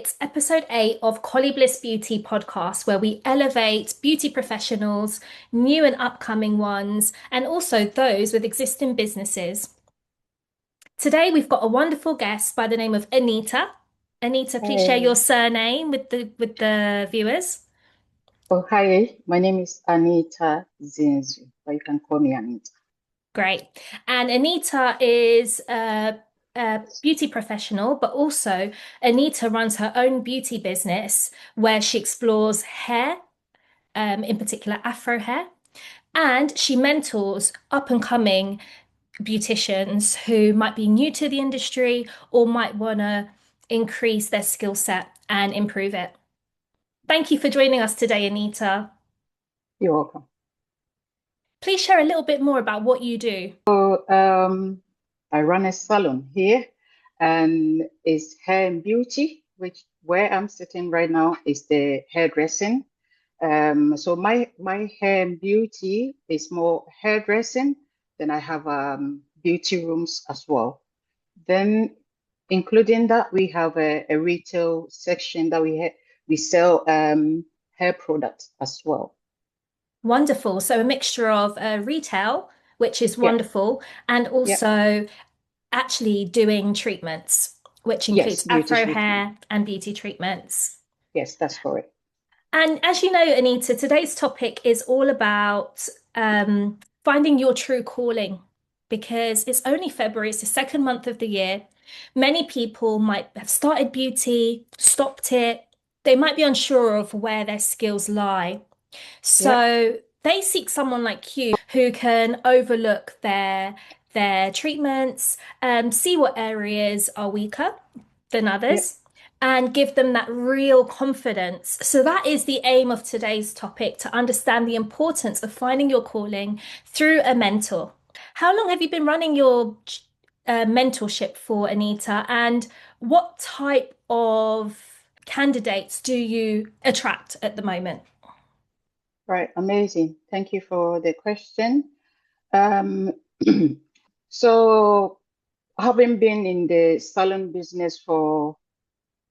It's episode 8 of COLLE Bliss Beauty podcast, where we elevate beauty professionals, new and upcoming ones, and also those with existing businesses. Today, we've got a wonderful guest by the name of Anita. Anita, please share your Hey. surname with the viewers. Oh, hi. My name is Anita Zinzu, but you can call me Anita. Great. And Anita is a beauty professional, but also Anita runs her own beauty business where she explores hair, in particular Afro hair. And she mentors up and coming beauticians who might be new to the industry or might want to increase their skill set and improve it. Thank you for joining us today, Anita. You're welcome. Please share a little bit more about what you do. So, I run a salon here, and it's hair and beauty, which where I'm sitting right now is the hairdressing. So my hair and beauty is more hairdressing. Then I have beauty rooms as well. Then, including that, we have a retail section that we sell hair products as well. Wonderful. So, a mixture of retail, which is Yeah, wonderful, and yeah, also actually doing treatments, which yes, includes beauty Afro treatment. hair and beauty treatments. Yes, that's correct. And as you know, Anita, today's topic is all about finding your true calling because it's only February, it's the second month of the year. Many people might have started beauty, stopped it. They might be unsure of where their skills lie. Yeah, So they seek someone like you who can overlook their treatments, see what areas are weaker than yeah, others, and give them that real confidence. So that is the aim of today's topic, to understand the importance of finding your calling through a mentor. How long have you been running your mentorship for, Anita? And what type of candidates do you attract at the moment? right. Amazing. Thank you for the question. Um, so having been in the salon business for,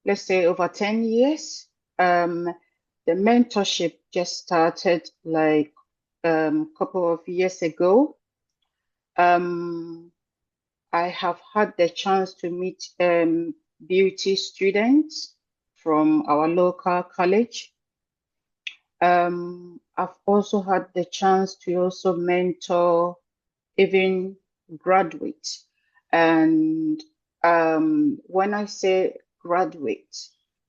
let's say, over 10 years, um, the mentorship just started like couple of years ago. Um, I have had the chance to meet beauty students from our local college. I've also had the chance to also mentor even graduates. And when I say graduate,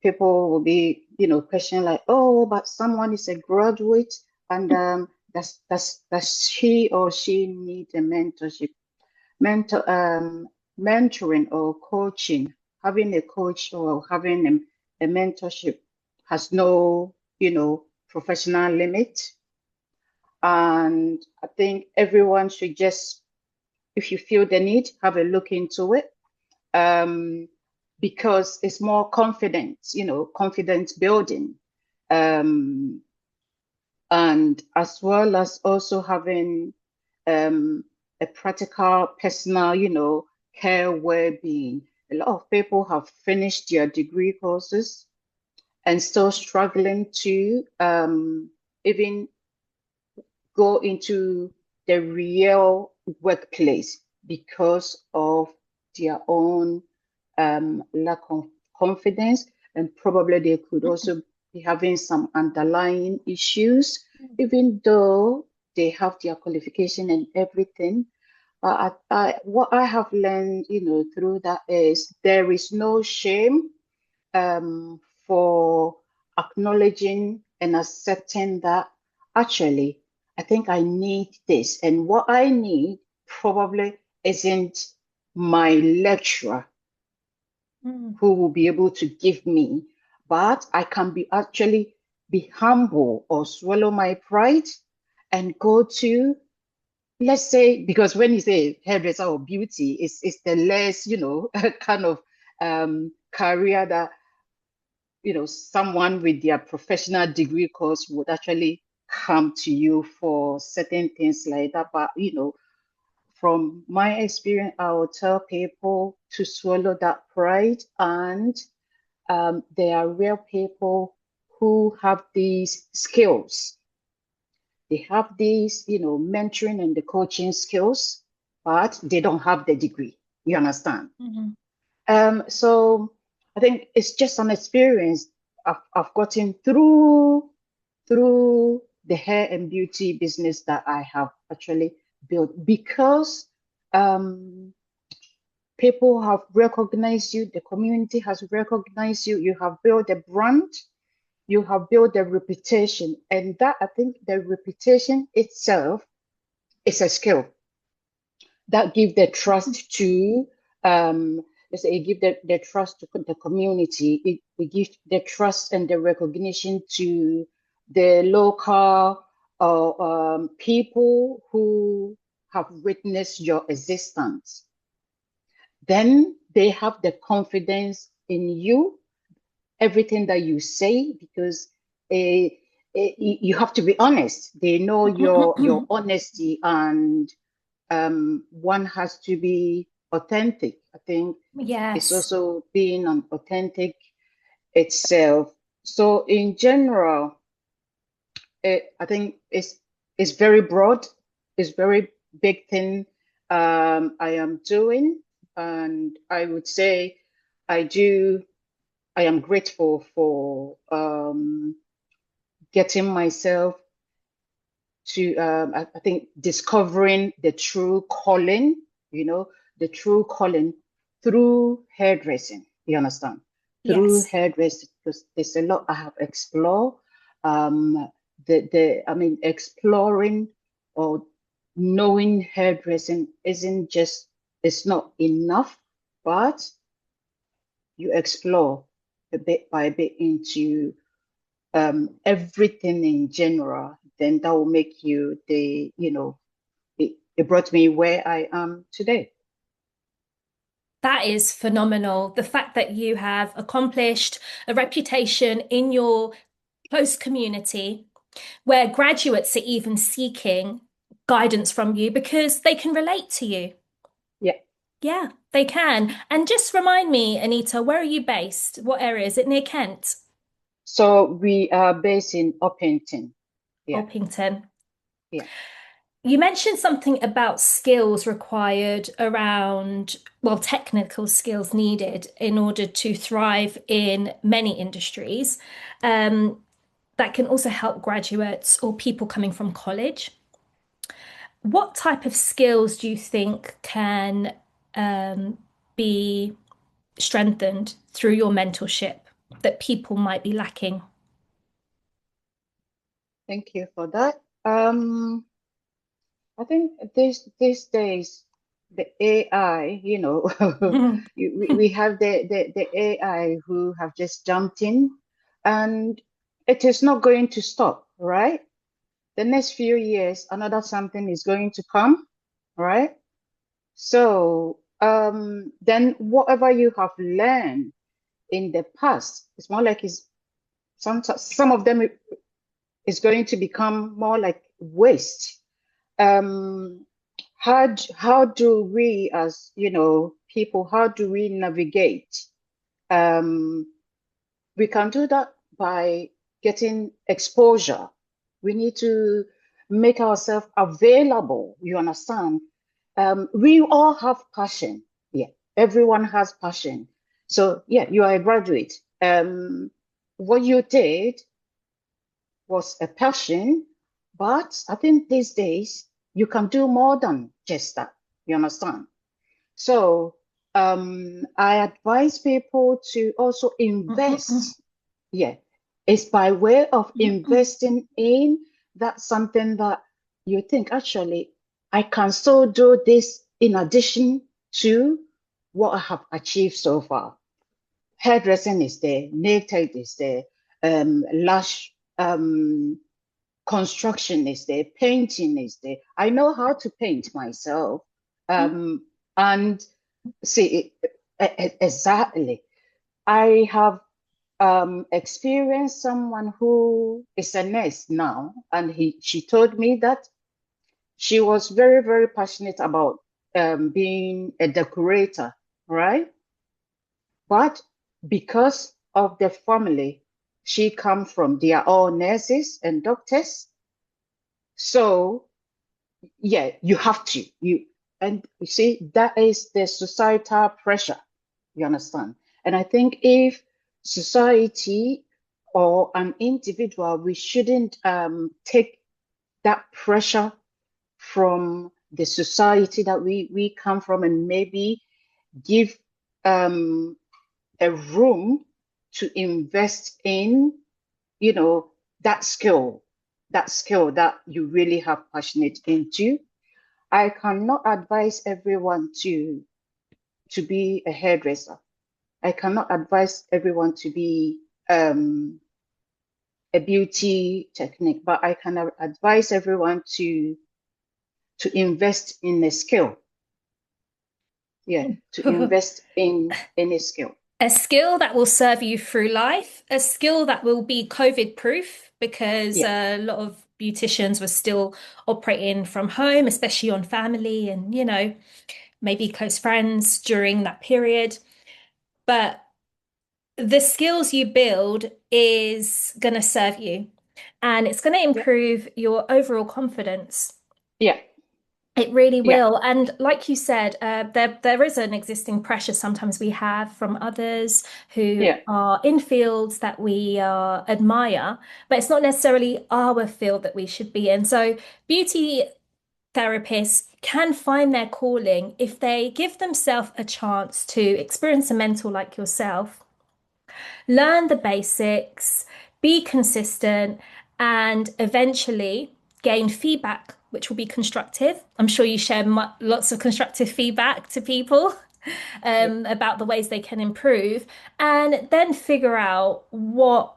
people will be, questioning like, oh, but someone is a graduate, and does he or she need a mentorship? Mentoring or coaching, having a coach or having a mentorship has no, professional limit. And I think everyone should just, if you feel the need, have a look into it. Um, because it's more confidence, confidence building. Um, and as well as also having um, a practical, personal, care well-being. A lot of people have finished their degree courses and still struggling to even go into the real workplace because of their own lack of confidence, and probably they could also be having some underlying issues, even though they have their qualification and everything. What I have learned, through that is there is no shame um, for acknowledging and accepting that actually, I think I need this. And what I need probably isn't my lecturer Mm. who will be able to give me, but I can be actually be humble or swallow my pride and go to, let's say, because when you say hairdresser or beauty, it's the less, kind of career that someone with their professional degree course would actually come to you for certain things like that. But from my experience, I will tell people to swallow that pride and They are real people who have these skills. They have these, mentoring and the coaching skills, but they don't have the degree. You understand? Mhm. So I think it's just an experience I've gotten through the hair and beauty business that I have actually built because um, people have recognized you, the community has recognized you, you have built a brand, you have built a reputation, and that I think the reputation itself is a skill that give the trust to let's say it give the trust to the community. It gives the trust and the recognition to the local people who have witnessed your existence. Then they have the confidence in you, everything that you say, because you have to be honest. They know your honesty, and one has to be authentic. I think it's Yes, also being an authentic itself. So in general, I think it's very broad. It's very big thing I am doing, and I would say I do. I am grateful for getting myself to I think discovering the true calling, the true calling through hairdressing. You understand? Through yes. hairdressing, because there's a lot I have explored. Um, I mean, exploring or knowing hairdressing isn't just, it's not enough, but you explore a bit by bit into everything in general, then that will make you it brought me where I am today. That is phenomenal. The fact that you have accomplished a reputation in your close community where graduates are even seeking guidance from you because they can relate to you. Yeah. Yeah, they can. And just remind me, Anita, where are you based? What area? Is it near Kent? So we are based in Uppington. Yeah. Orpington. Yeah. You mentioned something about skills required around, well, technical skills needed in order to thrive in many industries. Um, that can also help graduates or people coming from college. What type of skills do you think can um, be strengthened through your mentorship that people might be lacking? Thank you for that. I think these days the AI, we have the AI who have just jumped in, and it is not going to stop, right? The next few years, another something is going to come, right? So then whatever you have learned in the past, it's more like it's some of them is going to become more like waste. Um, how do we as people, how do we navigate? Um, we can do that by getting exposure. We need to make ourselves available. You understand? We all have passion. Yeah, everyone has passion. So yeah, you are a graduate. What you did was a passion, but I think these days you can do more than just that. You understand? So I advise people to also invest. Yeah, it's by way of investing in that something that you think actually I can still do this in addition to what I have achieved so far. Hairdressing is there, nail tech is there, lash construction is there, painting is there. I know how to paint myself. And see, exactly. I have experienced someone who is a nurse now, and she told me that she was very, very passionate about being a decorator, right? But because of the family she come from, they are all nurses and doctors. So yeah, you have to. And you see, that is the societal pressure. You understand? And I think if society or an individual, we shouldn't take that pressure from the society that we come from, and maybe give um, a room to invest in, you know, that skill that you really have passionate into. I cannot advise everyone to be a hairdresser. I cannot advise everyone to be a beauty technique, but I can advise everyone to invest in a skill. Yeah, to invest in any skill. A skill that will serve you through life, a skill that will be COVID proof because Yeah, a lot of beauticians were still operating from home, especially on family and, maybe close friends during that period. But the skills you build is going to serve you and it's going to yeah, improve your overall confidence. yeah, It really yeah, will. And like you said, there is an existing pressure sometimes we have from others who yeah, are in fields that we admire, but it's not necessarily our field that we should be in. So beauty therapists can find their calling if they give themselves a chance to experience a mentor like yourself, learn the basics, be consistent, and eventually gain feedback, which will be constructive. I'm sure you share lots of constructive feedback to people yeah, about the ways they can improve, and then figure out what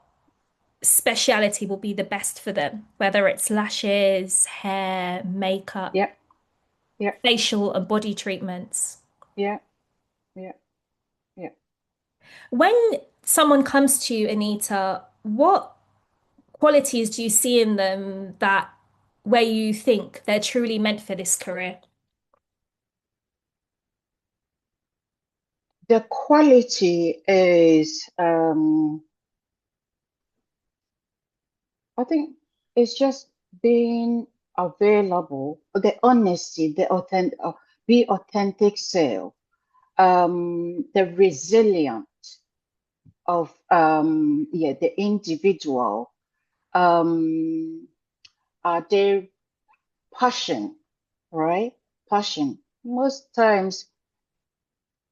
speciality will be the best for them, whether it's lashes, hair, makeup, yeah, yeah, facial and body treatments. yeah, yeah, yeah. When someone comes to you, Anita, what qualities do you see in them that where you think they're truly meant for this career? The quality is, I think, it's just being available, the honesty, the authentic, be authentic self, the resilience of yeah, the individual, um, their passion, right? Passion. Most times,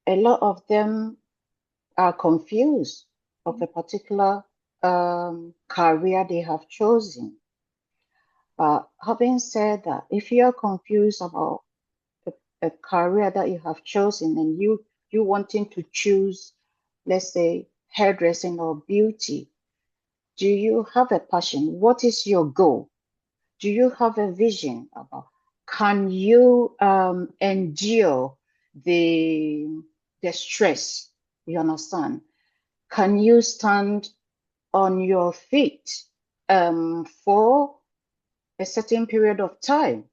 a lot of them are confused of a particular career they have chosen. But having said that, if you are confused about a career that you have chosen, and you wanting to choose, let's say, hairdressing or beauty, do you have a passion? What is your goal? Do you have a vision about? Can you endure the the stress? You understand? Can you stand on your feet for a certain period of time?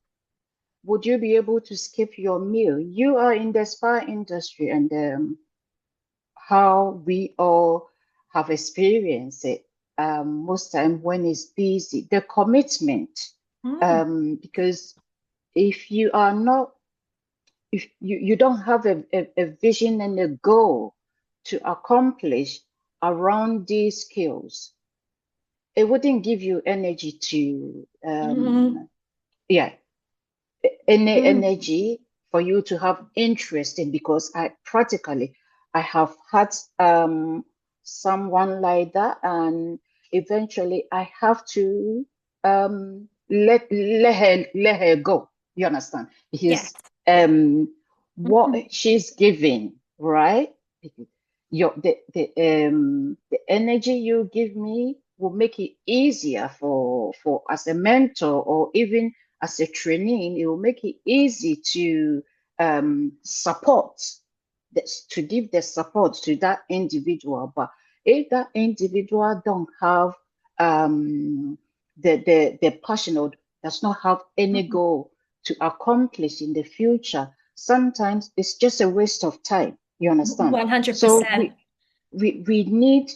Would you be able to skip your meal? You are in the spa industry, and how we all have experienced it. Most time when it's busy, the commitment, Mm, because if you are not, if you don't have a vision and a goal to accomplish around these skills, it wouldn't give you energy to mm, yeah, any mm. energy for you to have interest in, because I have had someone like that, and eventually I have to let her go. You understand? Yes. Because what Mhm. she's giving, right? Your the energy you give me will make it easier for as a mentor, or even as a trainee. It will make it easy to support this, to give the support to that individual. But if that individual don't have the passion, or does not have any Mhm. goal to accomplish in the future, sometimes it's just a waste of time. You understand? So 100%. we need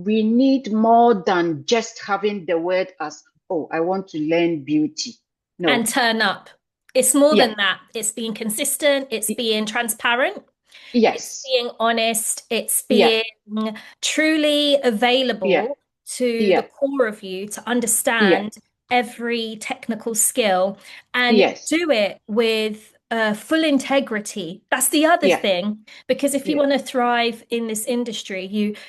we need more than just having the word as, oh, I want to learn beauty. And No. turn up. It's more Yeah. than that. It's being consistent, it's being transparent, it's Yes. being honest, it's Yeah. being truly Yeah. available to the Yeah. core of you to Yeah. understand every technical skill and Yes. do it with full integrity. That's the other Yeah. thing, because if you Yeah. want to thrive in this industry,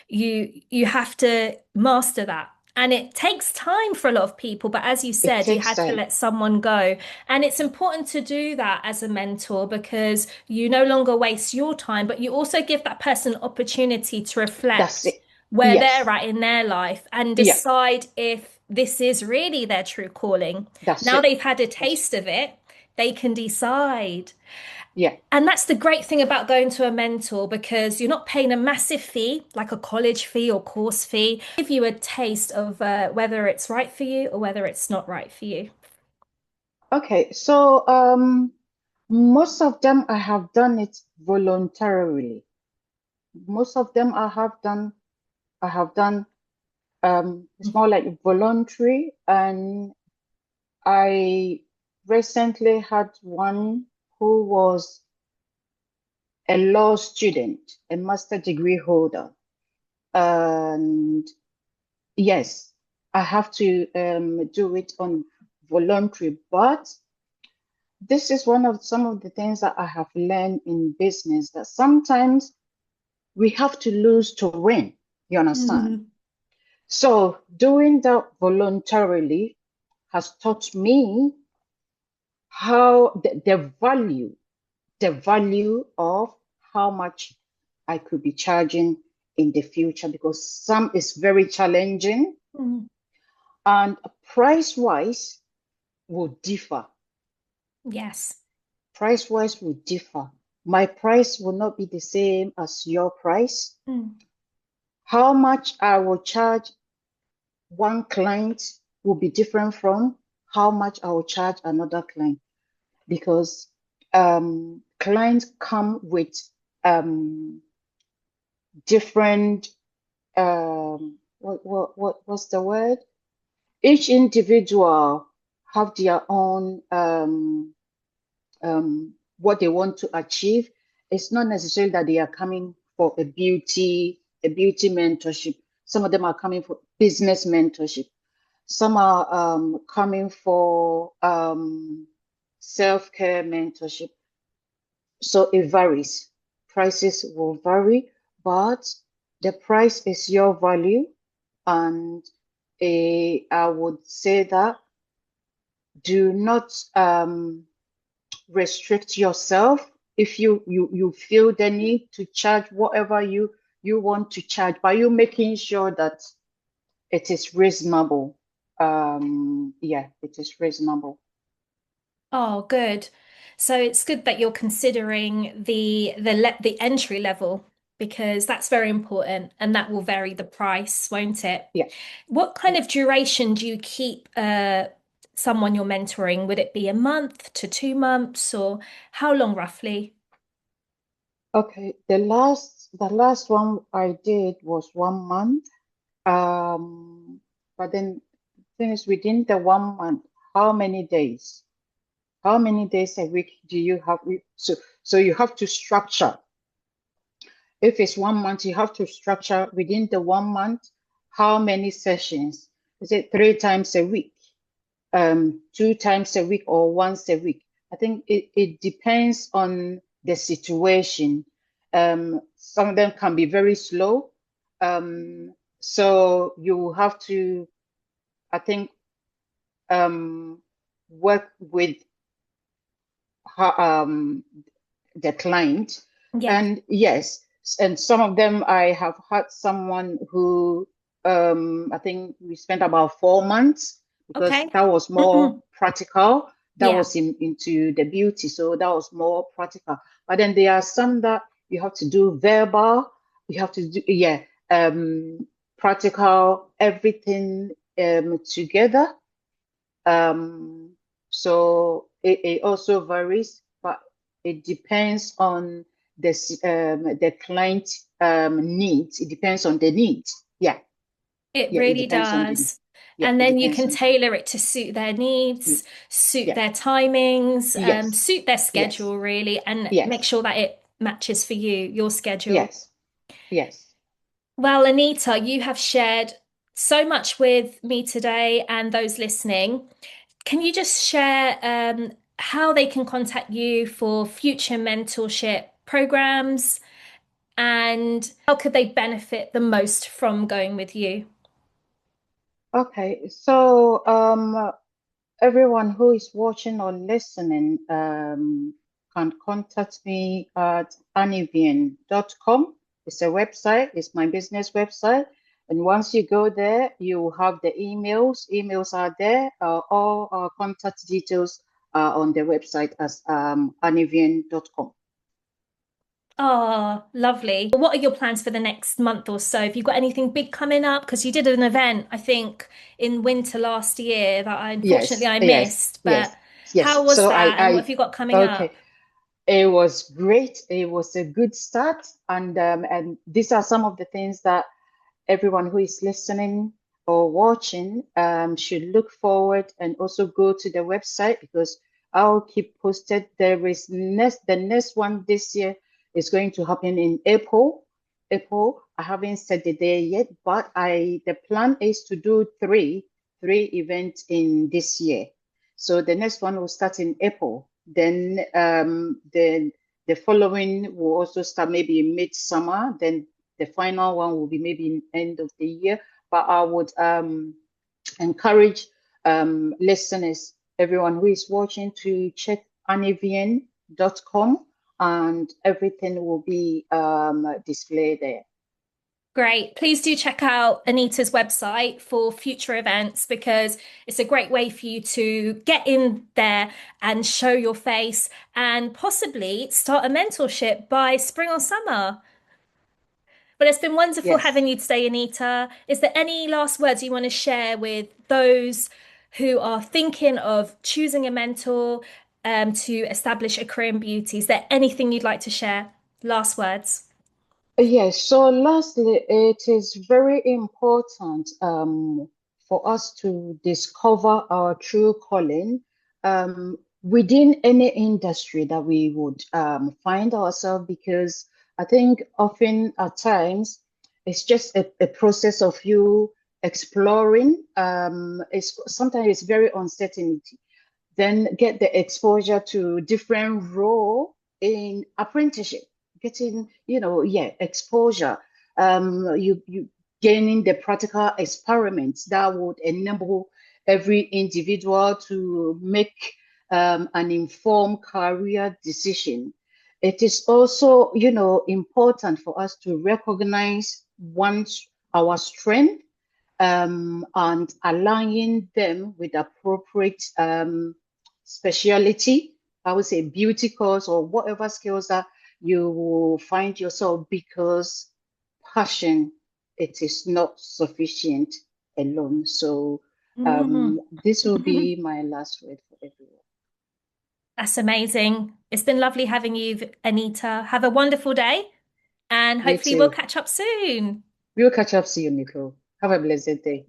you have to master that. And it takes time for a lot of people, but as you It said, you takes had to time. let someone go. And it's important to do that as a mentor because you no longer waste your time, but you also give that person opportunity to That's reflect it. where they're Yes. at in their life and Yeah. decide if this is really their true calling. That's Now it. they've had a That's taste of it, they can decide. yeah. And that's the great thing about going to a mentor because you're not paying a massive fee, like a college fee or course fee, give you a taste of whether it's right for you or whether it's not right for you. Okay. So most of them I have done it voluntarily. Most of them I have done it's more like voluntary, and I recently had one who was a law student, a master degree holder. And yes, I have to do it on voluntary, but this is one of some of the things that I have learned in business that sometimes we have to lose to win. You understand? Mhm. So doing that voluntarily has taught me how the value of how much I could be charging in the future, because some is very challenging Mhm. and price wise will differ. Yes. Price wise will differ. My price will not be the same as your price. Mm. How much I will charge one client will be different from how much I will charge another client, because clients come with different what's the word? Each individual have their own what they want to achieve. It's not necessarily that they are coming for a beauty mentorship. Some of them are coming for business mentorship. Some are coming for self-care mentorship. So it varies. Prices will vary, but the price is your value. And I would say that do not restrict yourself. If you feel the need to charge whatever you want to charge, but you making sure that it is reasonable. Yeah, it is reasonable. Oh, good. So it's good that you're considering the entry level because that's very important and that will vary the price, won't it? Yeah, What kind yeah. of duration do you keep someone you're mentoring? Would it be a month to 2 months or how long roughly? Okay. The last one I did was 1 month. But then the thing is, within the 1 month, how many days? How many days a week do you have? So you have to structure. If it's 1 month, you have to structure within the 1 month how many sessions. Is it 3 times a week, 2 times a week, or once a week? I think it depends on the situation. Some of them can be very slow. So you have to, I think, um, work with the client. Yeah. And yes, and some of them I have had someone who I think we spent about 4 months, because Okay. that was more practical. That Yeah. was into the beauty, so that was more practical. But then there are some that you have to do verbal, you have to do, yeah, practical, everything together. um, so it also varies, but it depends on the client needs. It depends on the needs. Yeah. It Yeah, it really depends on the, does. yeah, And it then you depends can on the, tailor it to suit their needs, suit yeah, their timings, yes, suit their yes, schedule, really, and make yes, sure that it matches for you, your schedule. yes, yes. Well, Anita, you have shared so much with me today and those listening. Can you just share how they can contact you for future mentorship programs and how could they benefit the most from going with you? Okay, so everyone who is watching or listening can contact me at anivian.com. It's a website, it's my business website. And once you go there, you have the emails. Emails are there. All our contact details are on the website as anivian.com. Oh, lovely. What are your plans for the next month or so? Have you got anything big coming up? Because you did an event, I think, in winter last year that unfortunately Yes, I yes, missed. But yes, how yes. was So that? And what have you got coming okay. up? It was great. It was a good start, and these are some of the things that everyone who is listening or watching should look forward and also go to the website because I'll keep posted. The next one this year is going to happen in April. April. I haven't set the day yet, but the plan is to do three events in this year. So the next one will start in April. Then the following will also start maybe in midsummer. Then the final one will be maybe in end of the year. But I would encourage listeners, everyone who is watching, to check anivian.com and everything will be displayed there. Great. Please do check out Anita's website for future events because it's a great way for you to get in there and show your face and possibly start a mentorship by spring or summer. But it's been wonderful Yes. having you today, Anita. Is there any last words you want to share with those who are thinking of choosing a mentor to establish a career in beauty? Is there anything you'd like to share? Last words. Yes, so lastly, it is very important for us to discover our true calling within any industry that we would find ourselves, because I think often at times it's just a process of you exploring. It's sometimes it's very uncertain, then get the exposure to different role in apprenticeship, getting, yeah, exposure. You gaining the practical experiments that would enable every individual to make an informed career decision. It is also, important for us to recognize once our strength and aligning them with appropriate speciality, I would say beauty course or whatever skills that you will find yourself, because passion, it is not sufficient alone. So Mhm. this will be my last word for everyone. That's amazing. It's been lovely having you, Anita. Have a wonderful day, and You hopefully we'll too. catch up soon. We'll catch up soon, Nicole. Have a blessed day.